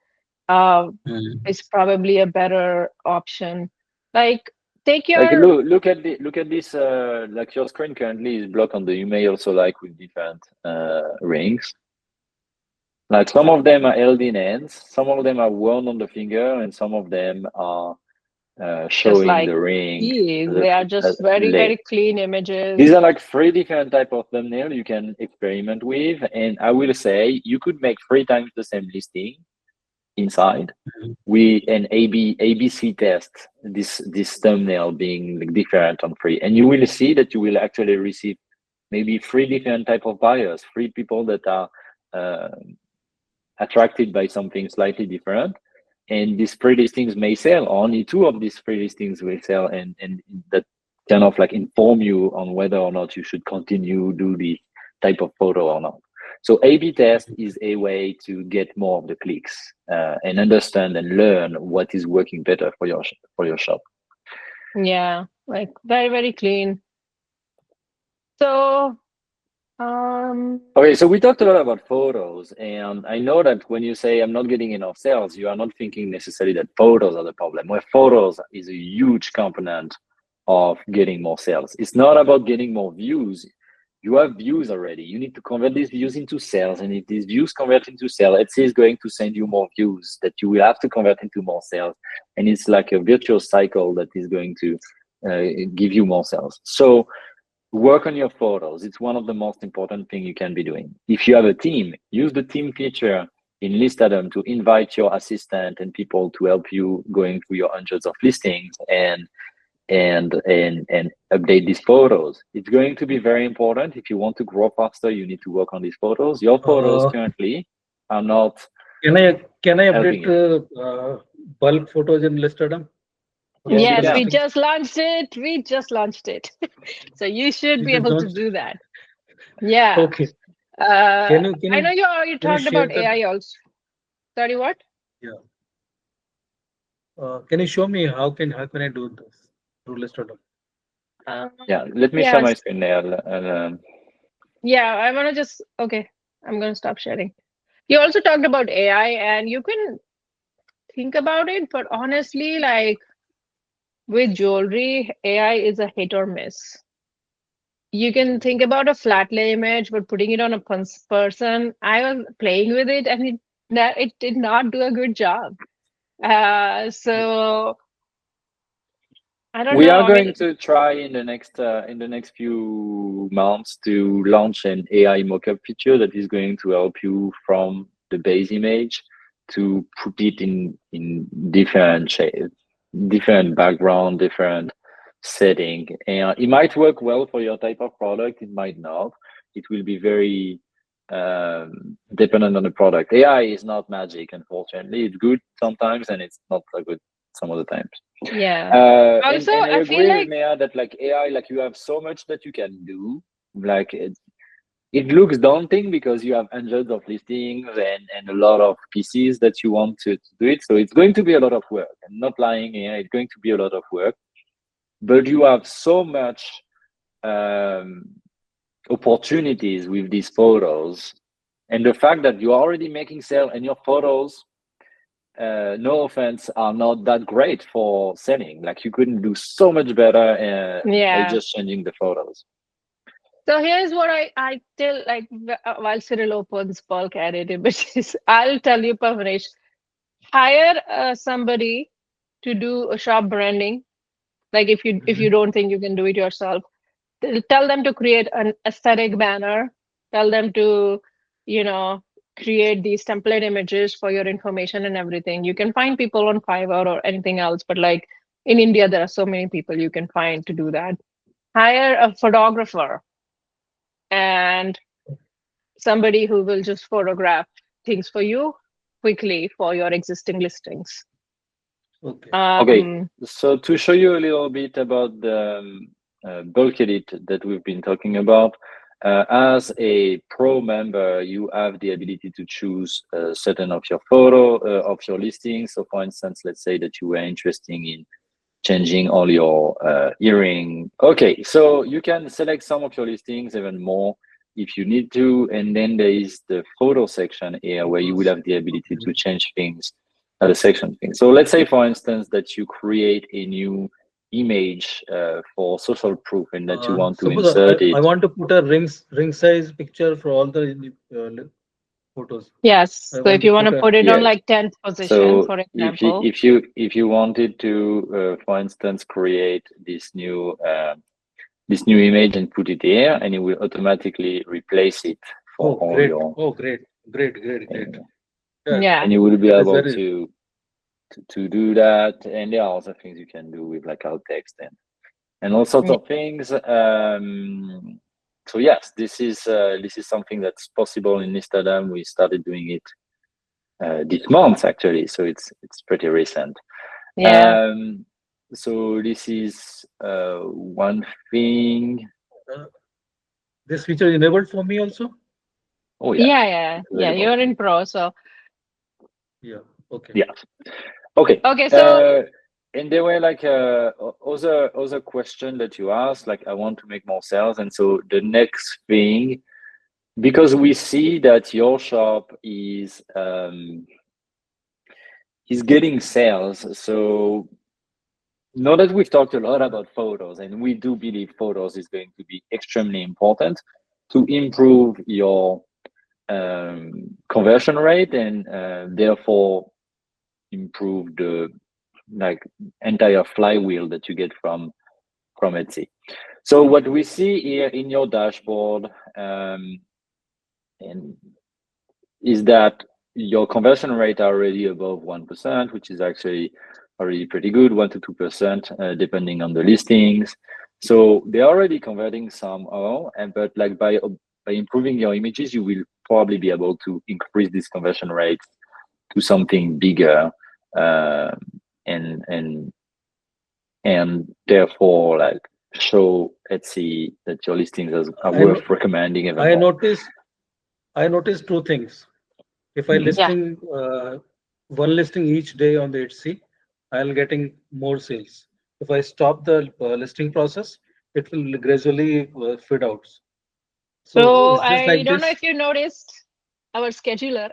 is probably a better option. Like take your like look at this like your screen currently is blocked on the email also, like with different rings. Like some of them are held in hands, some of them are worn on the finger, and some of them are showing like the ring. they are just very clean images. These are like 3 different type of thumbnail you can experiment with, and I will say you could make 3 times the same listing inside. We an ABC test this thumbnail being like different on 3, and you will see that you will actually receive maybe 3 different type of buyers, 3 people that are attracted by something slightly different, and these 3 listings may sell. Only 2 of these 3 listings will sell, and that kind of like inform you on whether or not you should continue do the type of photo or not. So A/B test is a way to get more of the clicks and understand and learn what is working better for your shop. Yeah, like very clean. So okay, so we talked a lot about photos, and I know that when you say I'm not getting enough sales, you are not thinking necessarily that photos are the problem. Where photos is a huge component of getting more sales. It's not about getting more views. You have views already. You need to convert these views into sales, and if these views convert into sales, Etsy is going to send you more views that you will have to convert into more sales, and it's like a virtuous cycle that is going to give you more sales. So work on your photos. It's one of the most important things you can be doing. If you have a team, use the team feature in Listadom to invite your assistant and people to help you going through your hundreds of listings and update these photos. It's going to be very important. If you want to grow faster, you need to work on these photos. Your photos currently are not. Can I update bulk photos in Listadom? Yes, we just launched it. So you should be able to do that. Yeah. Okay. I know you talked about AI also. Sorry, what? Yeah. Can you show me how can I do this through Listadom? Yeah, let me share my screen there. Yeah, I want to just okay. I'm going to stop sharing. You also talked about AI, and you can think about it, but honestly, like with jewelry, AI is a hit or miss. You can think about a flat lay image, but putting it on a person, I was playing with it, and it did not do a good job. So I don't We know. are I going mean, to try in the next few months to launch an AI mockup feature that is going to help you from the base image to put it in different shape, different background, different setting. And it might work well for your type of product. It might not. It will be very dependent on the product. AI is not magic, unfortunately. It's good sometimes, and it's not so good some of the times. yeah. And Also, I I feel agree with like Mea that like AI, like you have so much that you can do. Like it looks daunting because you have hundreds of listings and a lot of PCs that you want to do it. So it's going to be a lot of work. I'm not lying here. It's going to be a lot of work, but you have so much um, opportunities with these photos, and the fact that you're already making sales and your photos no offense, are not that great for selling. Like you couldn't do so much better by yeah. just changing the photos. So here's what I tell like while Cyril opens bulk edit images, I'll tell you, Pavnesh, hire somebody to do a shop branding. Like if you don't think you can do it yourself, tell them to create an aesthetic banner. Tell them to, you know, create these template images for your information and everything. You can find people on Fiverr or anything else, but like in India, there are so many people you can find to do that. Hire a photographer and somebody who will just photograph things for you quickly for your existing listings. Okay. Okay, so to show you a little bit about the bulk edit that we've been talking about, as a pro member, you have the ability to choose certain of your photo of your listings. So for instance, let's say that you were interested in changing all your earring. Okay, so you can select some of your listings, even more if you need to. And then there is the photo section here where you will have the ability to change things at a section thing. So let's say, for instance, that you create a new image for social proof and that you want to Suppose insert I it. want to put a ring size picture for all the photos. Yes. I So if want to you want put to a put it on Yes. like 10th position, So for if you example. if you wanted to, for instance, create this new image and put it here, and it will automatically replace it for all great. your. Oh, great. Yeah, Yeah. And you will be that is able very to do that. And there are also things you can do with like alt text and all sorts of things. So yes, this is something that's possible in Instagram. We started doing it this month actually, so it's pretty recent. Yeah. So this is one thing. this feature enabled for me also. Oh yes, Yeah. You're in pro. So Yeah. Okay. yeah. Okay. okay. So And there were like other question that you asked, like I want to make more sales, and so the next thing, because we see that your shop is getting sales. So now that we've talked a lot about photos, and we do believe photos is going to be extremely important to improve your conversion rate and therefore improve the like entire flywheel that you get from Etsy. So what we see here in your dashboard and is that your conversion rate are already above 1%, which is actually already pretty good, 1 to 2%, depending on the listings. So they're already converting somehow, but like by improving your images, you will probably be able to increase this conversion rate to something bigger, and therefore like show Etsy that your listings are worth recommending even I more. noticed two things. If I Mhm. listing one listing each day on the Etsy, I'll getting more sales. If I stop the listing process, it will gradually fade out. So is this I like don't know this? if you noticed our scheduler.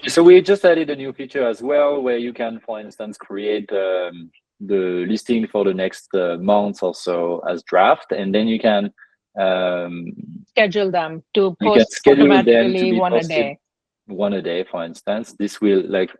So we just added a new feature as well, where you can, for instance, create the listing for the next month or so as draft, and then you can Schedule them to you can post schedule them to automatically be one a posted day. one a day, for instance. This will like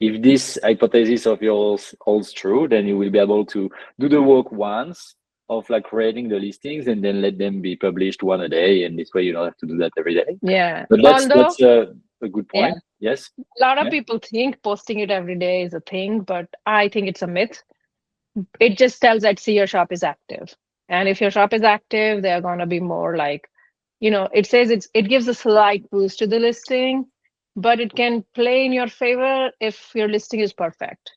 if this hypothesis of yours holds true, then you will be able to do the work once of like creating the listings and then let them be published one a day, and this way you don't have to do that every day. Yeah. But Although, that's a good yeah, point. Yes. a lot of Yeah. people think posting it every day is a thing, but I think it's a myth. It just tells that see your shop is active. And if your shop is active, they're gonna be more like, it says it gives a slight boost to the listing, but it can play in your favor if your listing is perfect.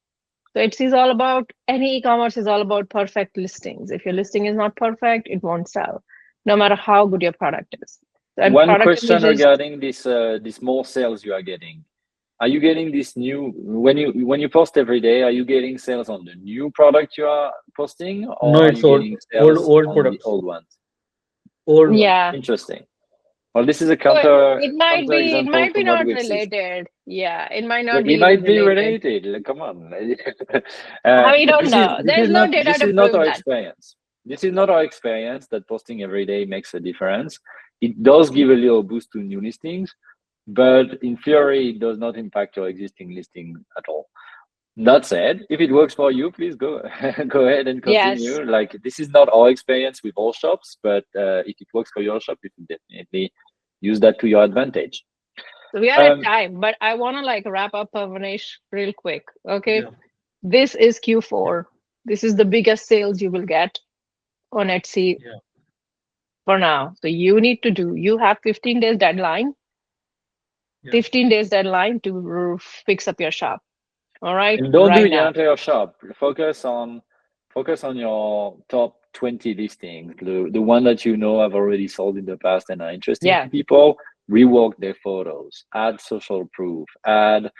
So it's all about any e-commerce is all about perfect listings. If your listing is not perfect, it won't sell, no matter how good your product is. And One product question images, regarding this more sales you are getting. Are you getting this new when you post every day? Are you getting sales on the new product you are posting, No, or are it's you getting sales old on the products, old ones? old ones. yeah. Interesting. Well, this is a So counter it example might be from what not we've seen. related. Yeah, it might But not be it even might be related. related. Like, come on. We don't know. There's no data This to is not prove our that. experience. This is not our experience that posting every day makes a difference. It does give a little boost to new listings, but in theory, it does not impact your existing listing at all. That said, if it works for you, please go go ahead and Yes. continue. Like, this is not our experience with all shops, but if it works for your shop, you can definitely use that to your advantage. So we are at Um, time, but I want to like wrap up, Pavanesh, real quick. Okay. Yeah. This is Q4. This is the biggest sales you will get on Etsy Yeah. for now. So you have 15 days deadline, Yeah. 15 days deadline to fix up your shop. All right. and don't do Right your now. entire shop. Focus on your top 20 listings, the one that you know have already sold in the past and are interesting Yeah. to people. Rework their photos, add social proof, add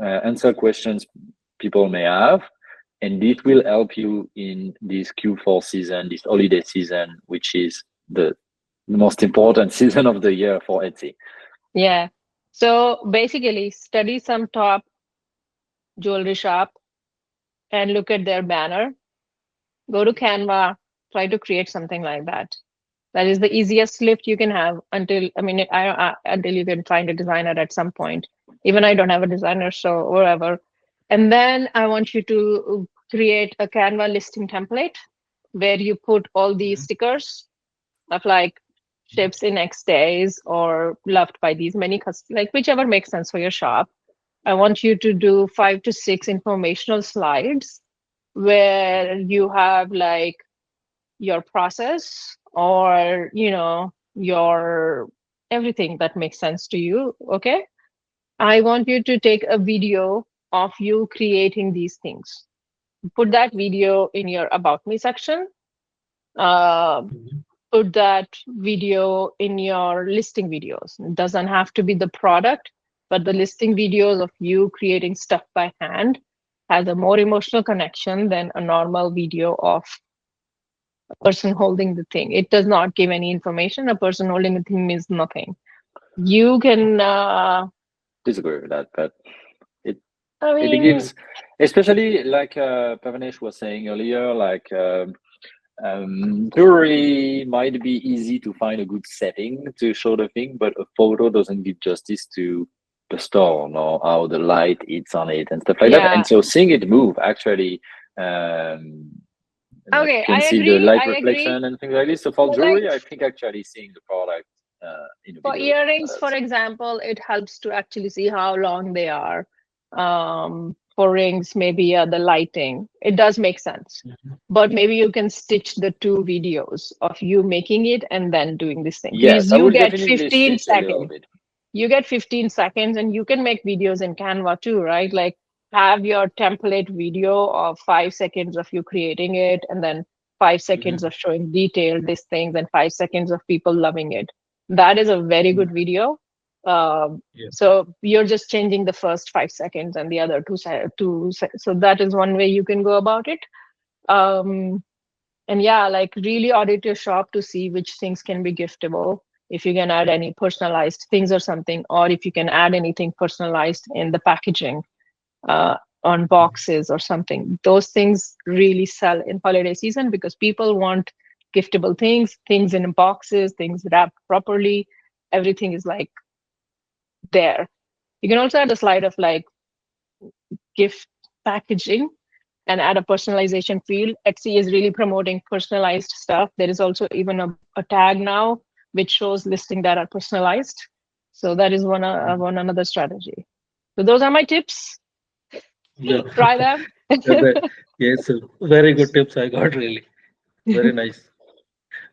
answer questions people may have, and it will help you in this Q4 season, this holiday season, which is the most important season of the year for Etsy. Yeah. So basically, study some top jewelry shop and look at their banner. Go to Canva, try to create something like that. That is the easiest lift you can have until, I mean, until you can find a designer at some point. Even I don't have a designer, so whatever. And then I want you to create a Canva listing template where you put all these Mhm. stickers of like ships in X days or loved by these many like whichever makes sense for your shop. I want you to do 5 to 6 informational slides where you have like your process or your everything that makes sense to you. Okay, I want you to take a video of you creating these things. Put that video in your about me section. uh, Mhm. Put that video in your listing videos. It doesn't have to be the product, but the listing videos of you creating stuff by hand has a more emotional connection than a normal video of a person holding the thing. It does not give any information. A person holding the thing means nothing. You can, Disagree with that, but it I it mean, gives, especially like Pavanesh was saying earlier, like jewelry might be easy to find a good setting to show the thing, but a photo doesn't give justice to the stone or how the light hits on it and stuff like that. And yeah. so seeing it move actually, um, like Okay, you can see the light I agree. reflection and things like this. So for So like jewelry, I think actually seeing the product in a for video is earrings, for better. example, it helps to actually see how long they are. For rings, maybe the lighting. It does make sense. Mhm. But maybe you can stitch the two videos of you making it and then doing this thing. Because Yes, I you will get definitely 15 stitch a little seconds. bit. You get 15 seconds and you can make videos in Canva too, right? Like have your template video of 5 seconds of you creating it and then 5 seconds Mhm. of showing detailed these things and 5 seconds of people loving it. That is a very good Mhm. video. Um, Yeah. so you're just changing the first 5 seconds and the other so that is one way you can go about it. Um, and yeah, like really audit your shop to see which things can be giftable, if you can add any personalized things or something, or if you can add anything personalized in the packaging, on Mhm. boxes or something. Those things really sell in holiday season because people want giftable things in boxes, things wrapped properly. Everything is like there. You can also add a slide of like gift packaging and add a personalization field. Etsy is really promoting personalized stuff. There is also even a tag now which shows listing that are personalized. So that is one another strategy. So those are my tips. Yeah. Try them. Yes, very good tips I got, really. Very nice.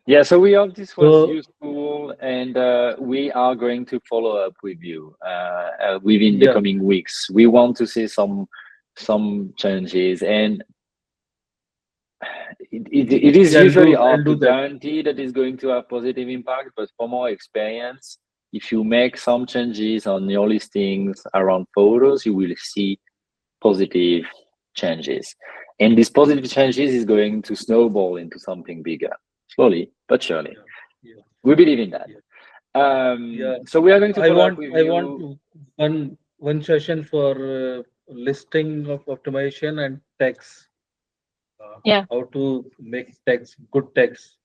Yeah, so we hope this was So, useful, and we are going to follow up with you within the yeah, coming weeks. We want to see some changes, and it is yeah, usually I'll hard to do that. guarantee that it's going to have positive impact, but from our experience, if you make some changes on your listings around photos, you will see positive changes. And these positive changes is going to snowball into something bigger, slowly but surely. Yeah, yeah, We believe in that. yeah. So we are going to I follow up want, with I want you. one session for listing of optimization and text. Yeah. How to make text, good text,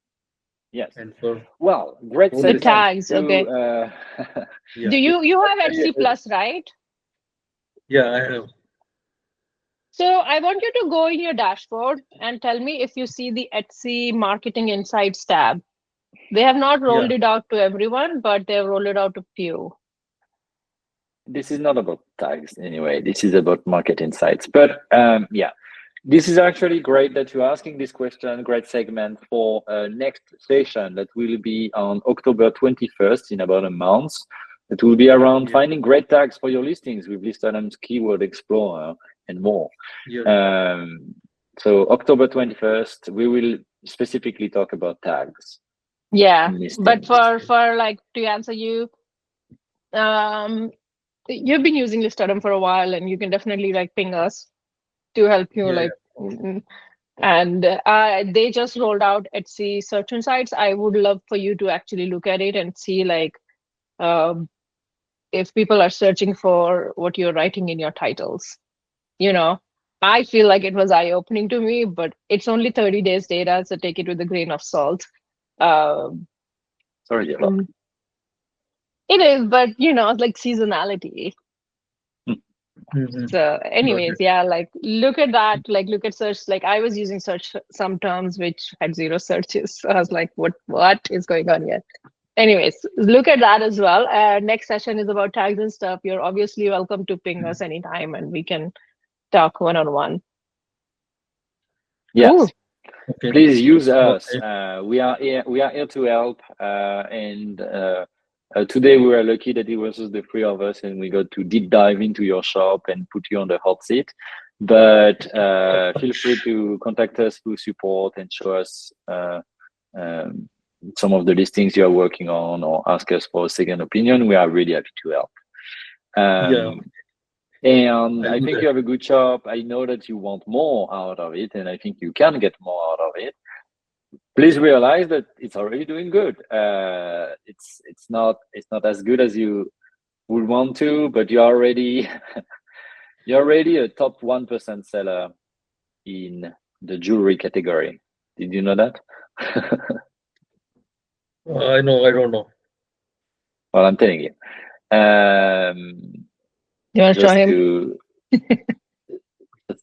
Yes. and for Well, great whole The listing. segment tags. to Okay. Yeah, Do you have Etsy Plus, right? yeah, I have. So I want you to go in your dashboard and tell me if you see the Etsy Marketing Insights tab. They have not rolled Yeah, it out to everyone, but they've rolled it out to few. This is not about tags anyway. This is about market insights. But yeah, this is actually great that you're asking this question. Great segment for next session that will be on October 21st in about a month. It will be around yeah, finding great tags for your listings with List Items Keyword Explorer and more. yeah. So October 21st, we will specifically talk about tags Yeah, in but listings. for like to answer you, you've been using Listadum for a while, and you can definitely like ping us to help you Yeah, like. And they just rolled out Etsy search insights. I would love for you to actually look at it and see like um, if people are searching for what you're writing in your titles. You know, I feel like it was eye-opening to me, but it's only 30 days data, so take it with a grain of salt. Um, Sorry, a lot. it is, but you know, like seasonality. Mhm. So, Got anyways, it. yeah, like look at that, like look at search. Like I was using search some terms which had zero searches. So I was like, what is going on here? Anyways, look at that as well. Next session is about tags and stuff. You're obviously welcome to ping us anytime and we can talk one-on-one. Yes. Cool. Okay. Please use us. Okay. We are here. We are here to help. And today we were lucky that it was just the three of us, and we got to deep dive into your shop and put you on the hot seat. But feel free to contact us through support and show us some of the listings you are working on, or ask us for a second opinion. We are really happy to help. Yeah, And I'll I do think that. you have a good shop. I know that you want more out of it, and I think you can get more out of it. Please realize that it's already doing good. It's not as good as you would want to, but you're already a top 1% seller in the jewelry category. Did you know that? I know, I don't know. Well, I'm telling you. You want to show Just him?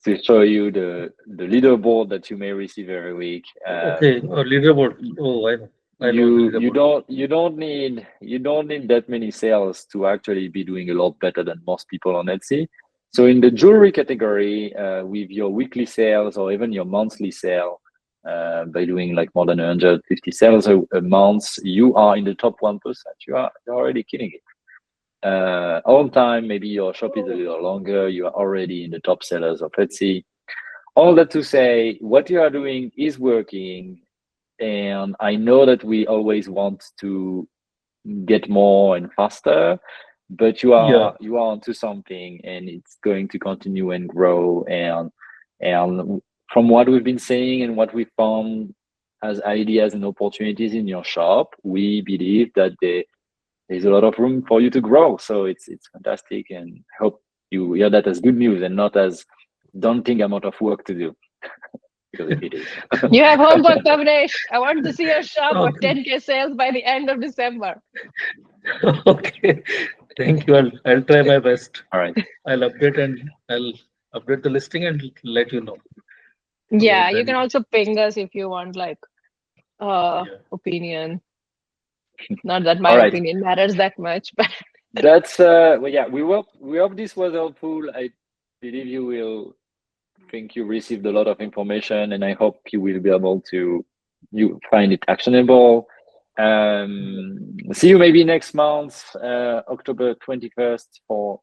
to show you the leaderboard that you may receive every week. Okay, leaderboard. Oh, I know. I know the You leaderboard. don't need that many sales to actually be doing a lot better than most people on Etsy. So in the jewelry category, with your weekly sales or even your monthly sale, by doing like more than 150 sales a month, you are in the top 1%. You're already killing it. On time, maybe your shop is a little longer. You are already in the top sellers of Etsy. All that to say, what you are doing is working. And I know that we always want to get more and faster, but you Yeah, are onto something, and it's going to continue and grow. And from what we've been saying and what we found as ideas and opportunities in your shop, we believe that there's a lot of room for you to grow. So it's fantastic, and hope you hear that as good news and not as daunting amount of work to do, because it is. You have homework, Kavnesh. I want to see your shop or okay. 10K sales by the end of December. Okay. Thank you. I'll try my best. All right. I'll update the listing and let you know. Yeah, Okay, you can then, also ping us if you want like yeah. opinion. Not that my All right. opinion matters that much, but That's well, yeah. We hope this was helpful. I believe you will think you received a lot of information, and I hope you will be able to you find it actionable. See you maybe next month, October 21st, for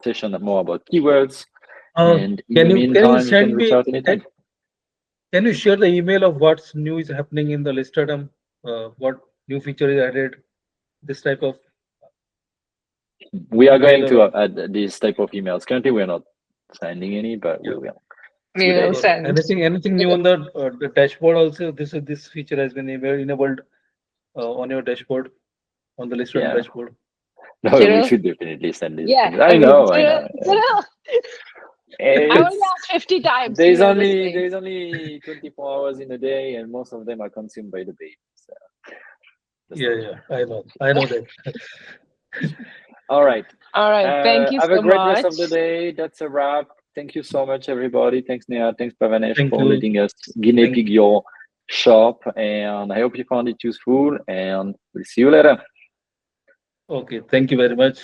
session more about keywords. And in the Can you meantime, you can send reach me? out anytime. Can you share the email of what's new is happening in the Listerdom? What new feature is added? This type of We are email going to or add this type of emails. Currently, we're not sending any, but yeah. we will. we Good will idea. Or send. anything new on the dashboard also? This feature has been enabled on your dashboard on the Listerdom Yeah. dashboard. No, we Cyril? should definitely send these Yeah, things. I know, I know. Cyril, I only It's asked 50 times to there's know this only thing. there's only 24 hours in a day, and most of them are consumed by the baby. So that's Yeah, not yeah, fair. I know that. All right. All right. Thank you Have a so great rest much. of the day. That's a wrap. Thank you so much, everybody. Thanks, Neha. Thanks, Pravanesh, Thank for you. letting us guinea Thank pig your shop. And I hope you found it useful. And we'll see you later. Okay, thank you very much.